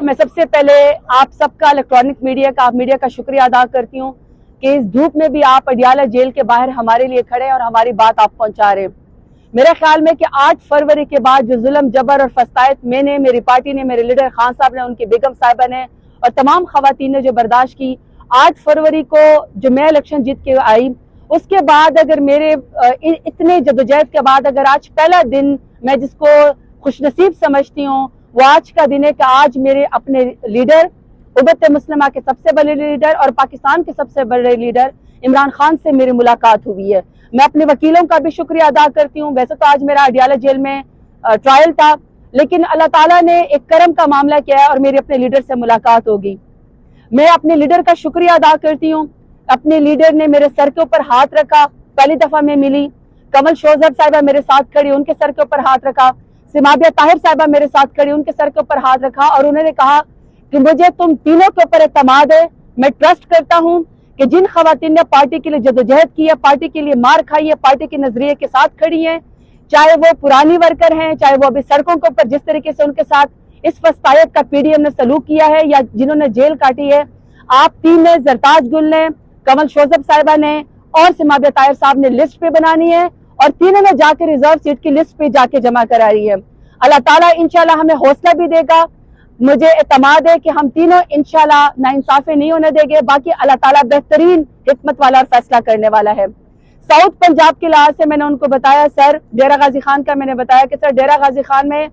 मैं सबसे पहले आप सबका इलेक्ट्रॉनिक मीडिया का शुक्रिया अदा करती हूँ कि इस धूप में भी आप अडियाला जेल के बाहर हमारे लिए खड़े हैं और हमारी बात आप पहुंचा रहे हैं। मेरे ख्याल में कि 8 फरवरी के बाद जो जुल्म जबर और फसायत मैंने, मेरी पार्टी ने, मेरे लीडर खान साहब ने, उनकी बेगम साहिबा ने और तमाम खवातीन ने जो बर्दाश्त की, 8 फरवरी को जो मैं इलेक्शन जीत के आई, उसके बाद अगर मेरे इतने जदोजहद के बाद अगर आज पहला दिन मैं जिसको खुशनसीब समझती हूँ वो आज का दिन है कि आज मेरे अपने लीडर, उम्मत मुस्लिमा के सबसे बड़े लीडर और पाकिस्तान के सबसे बड़े लीडर इमरान खान से मेरी मुलाकात हुई है। मैं अपने वकीलों का भी शुक्रिया अदा करती हूँ। वैसे तो आज मेरा अडियाला जेल में ट्रायल था, लेकिन अल्लाह ताला ने एक करम का मामला किया है और मेरी अपने लीडर से मुलाकात होगी। मैं अपने लीडर का शुक्रिया अदा करती हूँ। अपने लीडर ने मेरे सर के ऊपर हाथ रखा, पहली दफा मैं मिली। कमल शोजब साहिबा मेरे साथ खड़ी, उनके सर के ऊपर हाथ रखा। सिमाबिया ताहिर साहिबा मेरे साथ खड़ी, उनके सर के ऊपर हाथ रखा और उन्होंने कहा कि मुझे तुम तीनों के ऊपर एतमाद है। मैं ट्रस्ट करता हूँ कि जिन खवातीन ने पार्टी के लिए जदोजहद की है, पार्टी के लिए मार खाई है, पार्टी के नजरिए के साथ खड़ी हैं, चाहे वो पुरानी वर्कर हैं, चाहे वो अभी सड़कों के ऊपर जिस तरीके से उनके साथ इस फसायत का पीडीएम ने सलूक किया है या जिन्होंने जेल काटी है, आप तीन ने, जरताज गुल ने, कमल शोजब साहिबा ने और सिमाबिया ताहिर साहब ने लिस्ट पे बनानी है और तीनों ने जाके रिजर्व सीट की लिस्ट पे जाके जमा करा रही है। अल्लाह ताला इंशाल्लाह हमें हौसला भी देगा। मुझे एतमाद है कि हम तीनों इंशाल्लाह नाइंसाफी नहीं होने देंगे। बाकी अल्लाह ताला बेहतरीन हिकमत वाला और फैसला करने वाला है। साउथ पंजाब के लिहाज से मैंने उनको बताया, सर डेरा गाजी खान का मैंने बताया कि सर डेरा गाजी खान में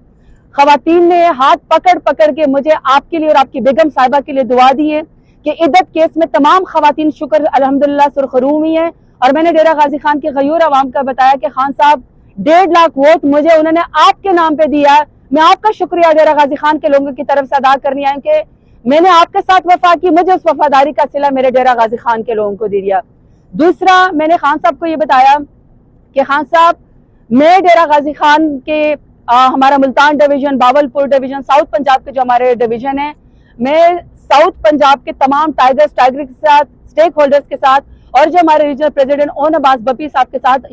खवातीन ने हाथ पकड़ पकड़ के मुझे आपके लिए और आपकी बेगम साहिबा के लिए दुआ दी है कि इद्दत केस में तमाम खवातीन शुक्र अल्हम्दुलिल्लाह सुरखरू हुई हैं। और मैंने डेरा गाजी खान के गयूर अवाम का बताया कि खान साहब 1.5 लाख वोट मुझे उन्होंने आपके नाम पे दिया। मैं आपका शुक्रिया डेरा गाजी खान के लोगों की तरफ से अदा करनी है कि मैंने आपके साथ वफा की, मुझे उस वफादारी का सिला मेरे डेरा गाजी खान के लोगों को दे दिया। दूसरा, मैंने खान साहब को ये बताया कि खान साहब मैं डेरा गाजी खान के हमारा Multan division, Bahawalpur division, south Punjab के जो हमारे डिवीजन है, मैं साउथ पंजाब के तमाम टाइगर के साथ, स्टेक होल्डर्स के साथ और जो हमारे regional president own Abbas Bappi साहब के साथ